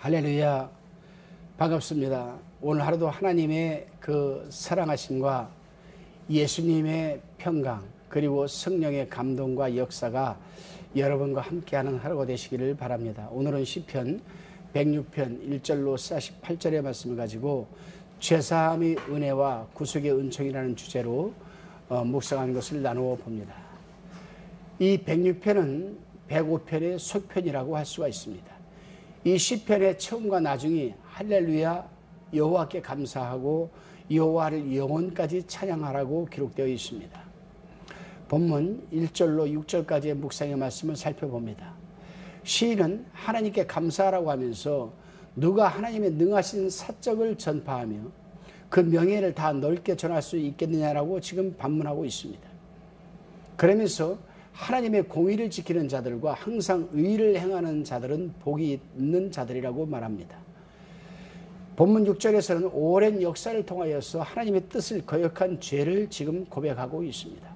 할렐루야, 반갑습니다. 오늘 하루도 하나님의 그 사랑하심과 예수님의 평강 그리고 성령의 감동과 역사가 여러분과 함께하는 하루가 되시기를 바랍니다. 오늘은 시편 106편 1절로 48절의 말씀을 가지고 죄사함의 은혜와 구속의 은총이라는 주제로 묵상하는 것을 나누어 봅니다. 이 106편은 105편의 속편이라고 할 수가 있습니다. 이 시편의 처음과 나중이 할렐루야 여호와께 감사하고 여호와를 영원까지 찬양하라고 기록되어 있습니다. 본문 1절로 6절까지의 묵상의 말씀을 살펴봅니다. 시인은 하나님께 감사하라고 하면서 누가 하나님의 능하신 사적을 전파하며 그 명예를 다 넓게 전할 수 있겠느냐라고 지금 반문하고 있습니다. 그러면서 하나님의 공의를 지키는 자들과 항상 의를 행하는 자들은 복이 있는 자들이라고 말합니다. 본문 6절에서는 오랜 역사를 통하여서 하나님의 뜻을 거역한 죄를 지금 고백하고 있습니다.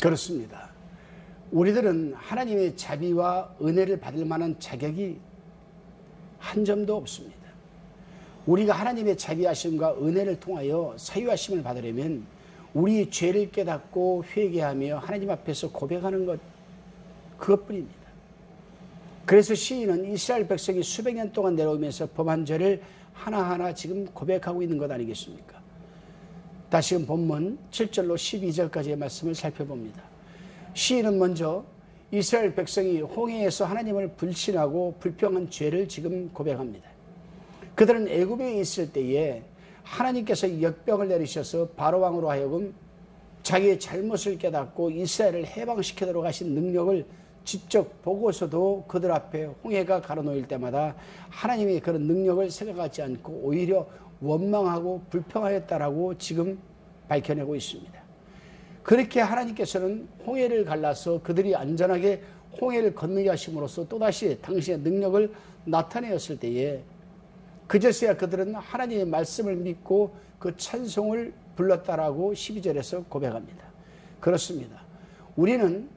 그렇습니다. 우리들은 하나님의 자비와 은혜를 받을 만한 자격이 한 점도 없습니다. 우리가 하나님의 자비하심과 은혜를 통하여 사유하심을 받으려면 우리 죄를 깨닫고 회개하며 하나님 앞에서 고백하는 것, 그것뿐입니다. 그래서 시인은 이스라엘 백성이 수백 년 동안 내려오면서 범한 죄를 하나하나 지금 고백하고 있는 것 아니겠습니까? 다시금 본문 7절로 12절까지의 말씀을 살펴봅니다. 시인은 먼저 이스라엘 백성이 홍해에서 하나님을 불신하고 불평한 죄를 지금 고백합니다. 그들은 애굽에 있을 때에 하나님께서 역병을 내리셔서 바로왕으로 하여금 자기의 잘못을 깨닫고 이스라엘을 해방시키도록 하신 능력을 직접 보고서도 그들 앞에 홍해가 가로놓일 때마다 하나님이 그런 능력을 생각하지 않고 오히려 원망하고 불평하였다라고 지금 밝혀내고 있습니다. 그렇게 하나님께서는 홍해를 갈라서 그들이 안전하게 홍해를 건너게 하심으로써 또다시 당신의 능력을 나타내었을 때에 그제서야 그들은 하나님의 말씀을 믿고 그 찬송을 불렀다라고 12절에서 고백합니다. 그렇습니다. 우리는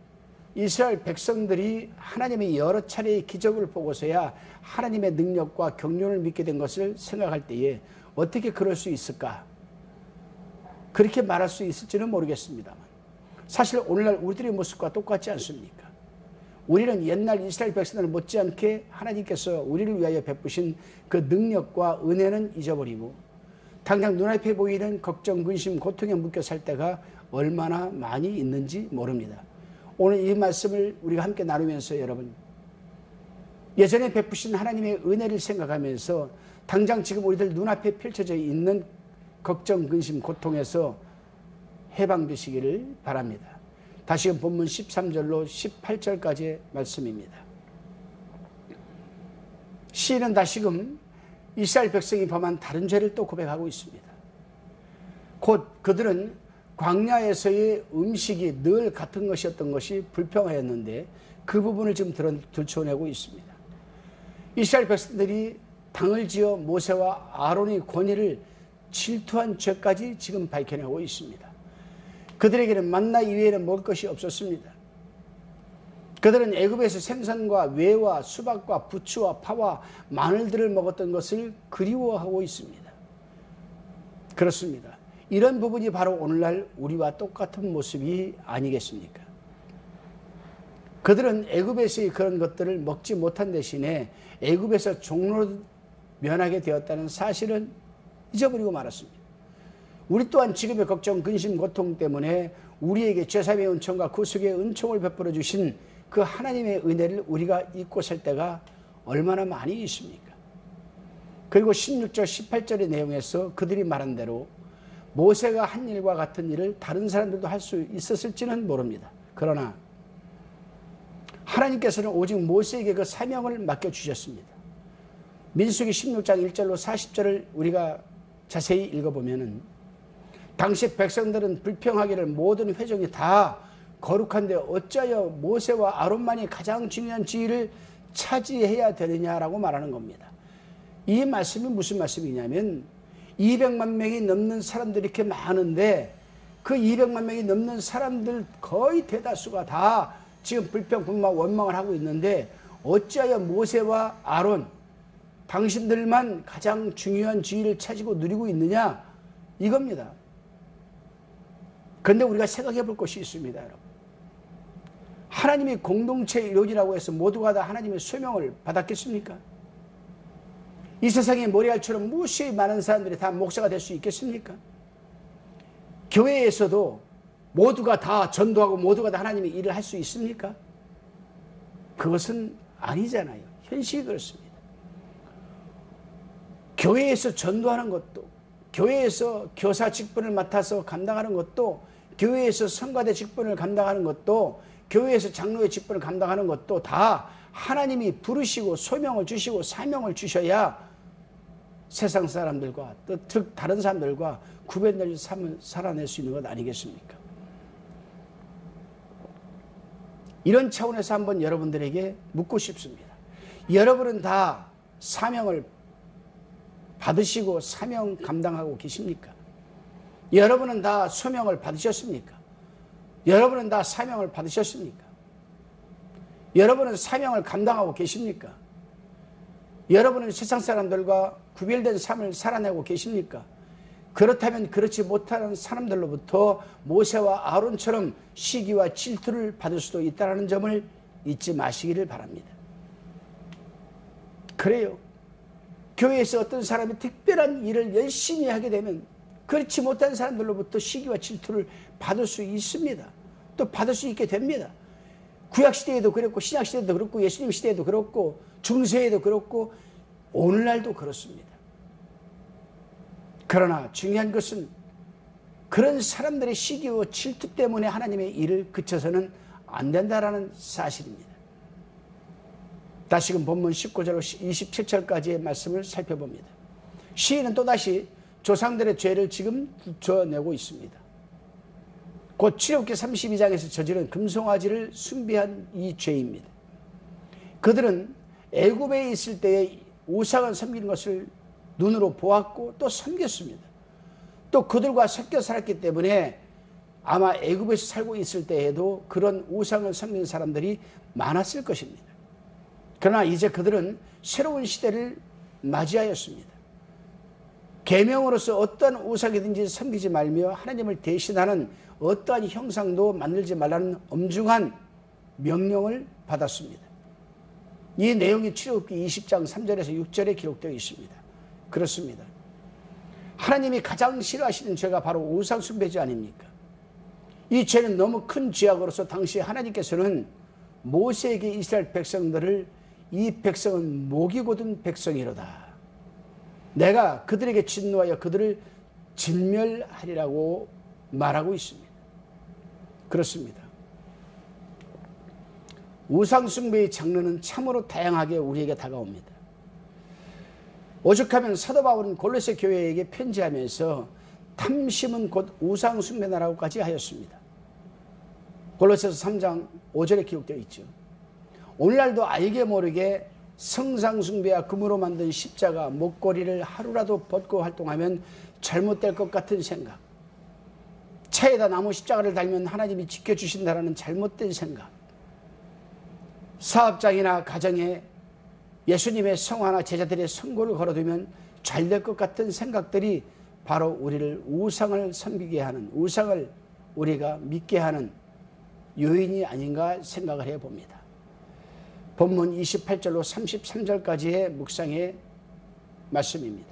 이스라엘 백성들이 하나님의 여러 차례의 기적을 보고서야 하나님의 능력과 경륜을 믿게 된 것을 생각할 때에 어떻게 그럴 수 있을까? 그렇게 말할 수 있을지는 모르겠습니다만 사실 오늘날 우리들의 모습과 똑같지 않습니까? 우리는 옛날 이스라엘 백성들 못지않게 하나님께서 우리를 위하여 베푸신 그 능력과 은혜는 잊어버리고 당장 눈앞에 보이는 걱정, 근심, 고통에 묶여 살 때가 얼마나 많이 있는지 모릅니다. 오늘 이 말씀을 우리가 함께 나누면서 여러분 예전에 베푸신 하나님의 은혜를 생각하면서 당장 지금 우리들 눈앞에 펼쳐져 있는 걱정, 근심, 고통에서 해방되시기를 바랍니다. 다시금 본문 13절로 18절까지의 말씀입니다. 시인은 다시금 이스라엘 백성이 범한 다른 죄를 또 고백하고 있습니다. 곧 그들은 광야에서의 음식이 늘 같은 것이었던 것이 불평하였는데 그 부분을 지금 들춰내고 있습니다. 이스라엘 백성들이 당을 지어 모세와 아론의 권위를 질투한 죄까지 지금 밝혀내고 있습니다. 그들에게는 만나 이외에는 먹을 것이 없었습니다. 그들은 애굽에서 생선과 외와 수박과 부추와 파와 마늘들을 먹었던 것을 그리워하고 있습니다. 그렇습니다. 이런 부분이 바로 오늘날 우리와 똑같은 모습이 아니겠습니까? 그들은 애굽에서의 그런 것들을 먹지 못한 대신에 애굽에서 종로로 면하게 되었다는 사실은 잊어버리고 말았습니다. 우리 또한 지금의 걱정, 근심, 고통 때문에 우리에게 죄사함의 은총과 구속의 은총을 베풀어 주신 그 하나님의 은혜를 우리가 잊고 살 때가 얼마나 많이 있습니까? 그리고 16절, 18절의 내용에서 그들이 말한 대로 모세가 한 일과 같은 일을 다른 사람들도 할 수 있었을지는 모릅니다. 그러나 하나님께서는 오직 모세에게 그 사명을 맡겨주셨습니다. 민수기 16장 1절로 40절을 우리가 자세히 읽어보면은 당시 백성들은 불평하기를 모든 회중이 다 거룩한데 어찌하여 모세와 아론만이 가장 중요한 지위를 차지해야 되느냐라고 말하는 겁니다. 이 말씀이 무슨 말씀이냐면 200만 명이 넘는 사람들이 이렇게 많은데 그 200만 명이 넘는 사람들 거의 대다수가 다 지금 불평, 분노, 원망을 하고 있는데 어찌하여 모세와 아론 당신들만 가장 중요한 지위를 차지고 누리고 있느냐 이겁니다. 그런데 우리가 생각해 볼 것이 있습니다. 여러분. 하나님이 공동체 이론이라고 해서 모두가 다 하나님의 소명을 받았겠습니까? 이 세상에 모래알처럼 무수히 많은 사람들이 다 목사가 될 수 있겠습니까? 교회에서도 모두가 다 전도하고 모두가 다 하나님의 일을 할 수 있습니까? 그것은 아니잖아요. 현실이 그렇습니다. 교회에서 전도하는 것도, 교회에서 교사 직분을 맡아서 감당하는 것도, 교회에서 성가대 직분을 감당하는 것도, 교회에서 장로의 직분을 감당하는 것도 다 하나님이 부르시고 소명을 주시고 사명을 주셔야 세상 사람들과 또 다른 사람들과 구별될 삶을 살아낼 수 있는 것 아니겠습니까? 이런 차원에서 한번 여러분들에게 묻고 싶습니다. 여러분은 다 사명을 받으시고 사명 감당하고 계십니까? 여러분은 다 소명을 받으셨습니까? 여러분은 다 사명을 받으셨습니까? 여러분은 사명을 감당하고 계십니까? 여러분은 세상 사람들과 구별된 삶을 살아내고 계십니까? 그렇다면 그렇지 못하는 사람들로부터 모세와 아론처럼 시기와 질투를 받을 수도 있다는 점을 잊지 마시기를 바랍니다. 그래요. 교회에서 어떤 사람이 특별한 일을 열심히 하게 되면 그렇지 못한 사람들로부터 시기와 질투를 받을 수 있습니다. 또 받을 수 있게 됩니다. 구약시대에도 그렇고 신약시대에도 그렇고 예수님 시대에도 그렇고 중세에도 그렇고 오늘날도 그렇습니다. 그러나 중요한 것은 그런 사람들의 시기와 질투 때문에 하나님의 일을 그쳐서는 안 된다라는 사실입니다. 다시금 본문 19절로 27절까지의 말씀을 살펴봅니다. 시인은 또다시 조상들의 죄를 지금 붙여내고 있습니다. 곧 출애굽기 32장에서 저지른 금송아지를 숭배한 이 죄입니다. 그들은 애굽에 있을 때에 우상을 섬기는 것을 눈으로 보았고 또 섬겼습니다. 또 그들과 섞여 살았기 때문에 아마 애굽에서 살고 있을 때에도 그런 우상을 섬기는 사람들이 많았을 것입니다. 그러나 이제 그들은 새로운 시대를 맞이하였습니다. 계명으로서 어떠한 우상이든지 섬기지 말며 하나님을 대신하는 어떠한 형상도 만들지 말라는 엄중한 명령을 받았습니다. 이 내용이 출애굽기 20장 3절에서 6절에 기록되어 있습니다. 그렇습니다. 하나님이 가장 싫어하시는 죄가 바로 우상 숭배죄 아닙니까? 이 죄는 너무 큰 죄악으로서 당시 하나님께서는 모세에게 이스라엘 백성들을 이 백성은 목이 곧은 백성이로다. 내가 그들에게 진노하여 그들을 진멸하리라고 말하고 있습니다. 그렇습니다. 우상숭배의 장르는 참으로 다양하게 우리에게 다가옵니다. 오죽하면 사도 바울은 골로새 교회에게 편지하면서 탐심은 곧 우상숭배나라고까지 하였습니다. 골로새서 3장 5절에 기록되어 있죠. 오늘날도 알게 모르게 성상숭배와 금으로 만든 십자가, 목걸이를 하루라도 벗고 활동하면 잘못될 것 같은 생각, 차에다 나무 십자가를 달면 하나님이 지켜주신다라는 잘못된 생각, 사업장이나 가정에 예수님의 성화나 제자들의 성고를 걸어두면 잘 될 것 같은 생각들이 바로 우리를 우상을 섬기게 하는, 우상을 우리가 믿게 하는 요인이 아닌가 생각을 해봅니다. 본문 28절로 33절까지의 묵상의 말씀입니다.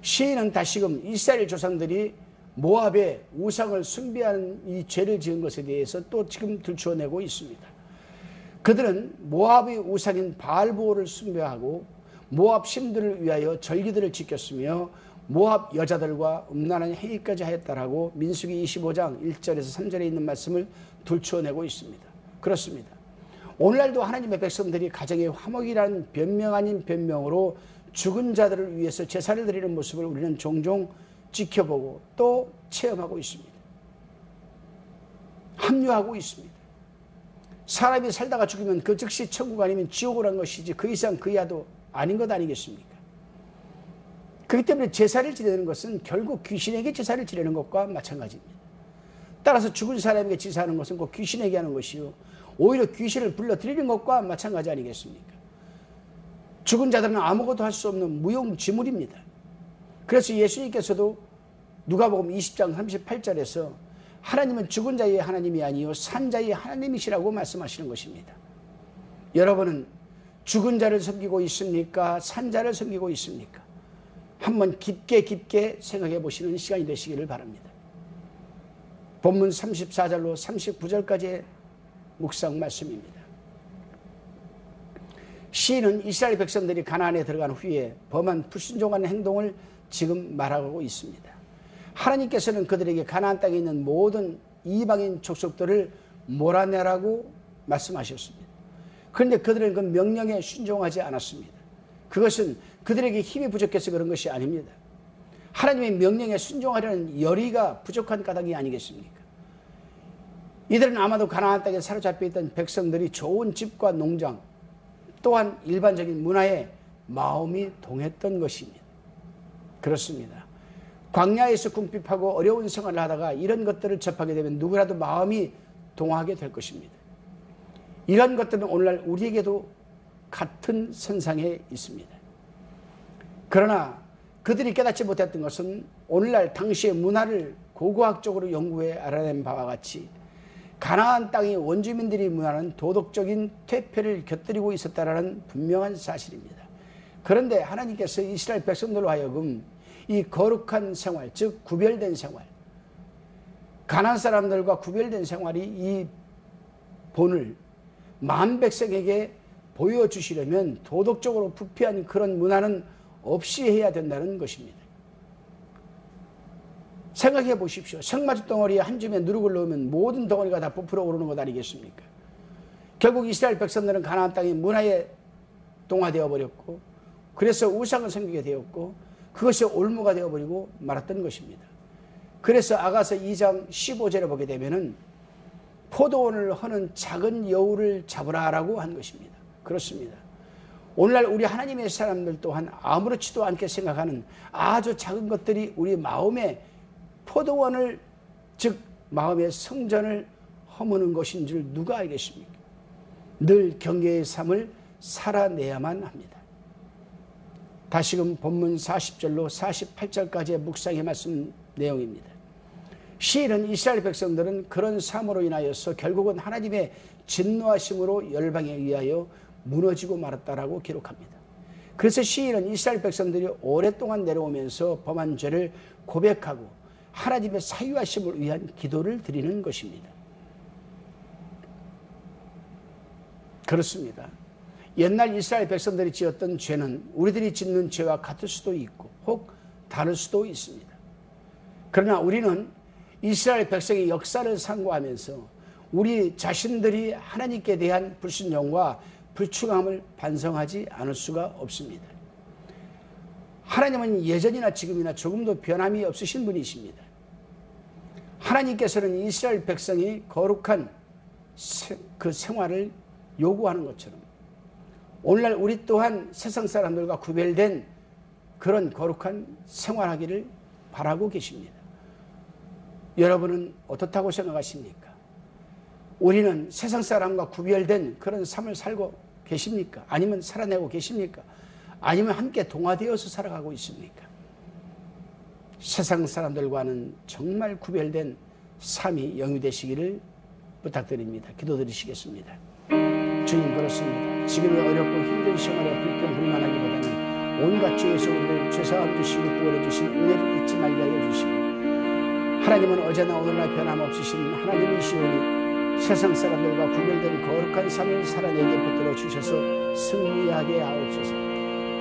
시인은 다시금 이스라엘 조상들이 모압의 우상을 숭배하는 이 죄를 지은 것에 대해서 또 지금 들추어내고 있습니다. 그들은 모압의 우상인 바알보를 숭배하고 모압 신들을 위하여 절기들을 지켰으며 모압 여자들과 음란한 행위까지 하였다라고 민수기 25장 1절에서 3절에 있는 말씀을 들추어내고 있습니다. 그렇습니다. 오늘날도 하나님의 백성들이 가정의 화목이라는 변명 아닌 변명으로 죽은 자들을 위해서 제사를 드리는 모습을 우리는 종종 지켜보고 또 체험하고 있습니다. 합류하고 있습니다. 사람이 살다가 죽으면 그 즉시 천국 아니면 지옥을 한 것이지 그 이상 그 이하도 아닌 것 아니겠습니까? 그렇기 때문에 제사를 지내는 것은 결국 귀신에게 제사를 지내는 것과 마찬가지입니다. 따라서 죽은 사람에게 제사하는 것은 꼭 귀신에게 하는 것이요, 오히려 귀신을 불러들이는 것과 마찬가지 아니겠습니까? 죽은 자들은 아무것도 할 수 없는 무용지물입니다. 그래서 예수님께서도 누가복음 20장 38절에서 하나님은 죽은 자의 하나님이 아니요 산 자의 하나님이시라고 말씀하시는 것입니다. 여러분은 죽은 자를 섬기고 있습니까? 산 자를 섬기고 있습니까? 한번 깊게 생각해 보시는 시간이 되시기를 바랍니다. 본문 34절로 39절까지의 묵상 말씀입니다. 시인은 이스라엘 백성들이 가나안에 들어간 후에 범한 불순종한 행동을 지금 말하고 있습니다. 하나님께서는 그들에게 가나안 땅에 있는 모든 이방인 족속들을 몰아내라고 말씀하셨습니다. 그런데 그들은 그 명령에 순종하지 않았습니다. 그것은 그들에게 힘이 부족해서 그런 것이 아닙니다. 하나님의 명령에 순종하려는 열의가 부족한 까닭이 아니겠습니까? 이들은 아마도 가나안 땅에 사로잡혀 있던 백성들이 좋은 집과 농장 또한 일반적인 문화에 마음이 동했던 것입니다. 그렇습니다. 광야에서 궁핍하고 어려운 생활을 하다가 이런 것들을 접하게 되면 누구라도 마음이 동하게 될 것입니다. 이런 것들은 오늘날 우리에게도 같은 선상에 있습니다. 그러나 그들이 깨닫지 못했던 것은 오늘날 당시의 문화를 고고학적으로 연구해 알아낸 바와 같이 가나안 땅의 원주민들의 문화는 도덕적인 퇴폐를 곁들이고 있었다는 분명한 사실입니다. 그런데 하나님께서 이스라엘 백성들로 하여금 이 거룩한 생활, 즉 구별된 생활, 가나안 사람들과 구별된 생활이 이 본을 만 백성에게 보여주시려면 도덕적으로 부패한 그런 문화는 없이 해야 된다는 것입니다. 생각해 보십시오. 생마주 덩어리에 한 줌에 누룩을 넣으면 모든 덩어리가 다 부풀어 오르는 것 아니겠습니까? 결국 이스라엘 백성들은 가나안 땅의 문화에 동화되어 버렸고, 그래서 우상을 섬기게 되었고, 그것이 올무가 되어버리고 말았던 것입니다. 그래서 아가서 2장 15절에 보게 되면은 포도원을 허는 작은 여우를 잡으라라고 한 것입니다. 그렇습니다. 오늘날 우리 하나님의 사람들 또한 아무렇지도 않게 생각하는 아주 작은 것들이 우리 마음의 포도원을, 즉 마음의 성전을 허무는 것인 줄 누가 알겠습니까? 늘 경계의 삶을 살아내야만 합니다. 다시금 본문 40절로 48절까지의 묵상의 말씀 내용입니다. 시인은 이스라엘 백성들은 그런 삶으로 인하여서 결국은 하나님의 진노하심으로 열방에 의하여 무너지고 말았다라고 기록합니다. 그래서 시인은 이스라엘 백성들이 오랫동안 내려오면서 범한 죄를 고백하고 하나님의 사유하심을 위한 기도를 드리는 것입니다. 그렇습니다. 옛날 이스라엘 백성들이 지었던 죄는 우리들이 짓는 죄와 같을 수도 있고 혹 다를 수도 있습니다. 그러나 우리는 이스라엘 백성의 역사를 상고하면서 우리 자신들이 하나님께 대한 불순종과 불충함을 반성하지 않을 수가 없습니다. 하나님은 예전이나 지금이나 조금도 변함이 없으신 분이십니다. 하나님께서는 이스라엘 백성이 거룩한 그 생활을 요구하는 것처럼 오늘날 우리 또한 세상 사람들과 구별된 그런 거룩한 생활하기를 바라고 계십니다. 여러분은 어떻다고 생각하십니까? 우리는 세상 사람과 구별된 그런 삶을 살고 계십니까? 아니면 살아내고 계십니까? 아니면 함께 동화되어서 살아가고 있습니까? 세상 사람들과는 정말 구별된 삶이 영위되시기를 부탁드립니다. 기도드리시겠습니다. 주님, 그렇습니다. 지금의 어렵고 힘든 생활에 불평불만하기보다는 온갖 죄에서 우리를 죄사함 주시고 구원해 주신 은혜를 잊지 말게 하여 주시고, 하나님은 어제나 오늘날 변함없으신 하나님이시오니 세상 사람들과 구별된 거룩한 삶을 살아내게 붙들어 주셔서 승리하게 하옵소서.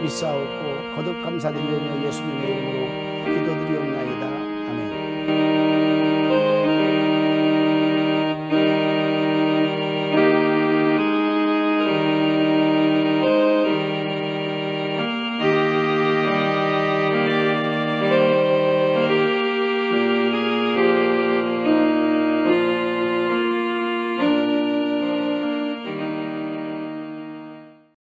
믿사옵고 거듭 감사드리며 예수님의 이름으로 기도드리옵나이다.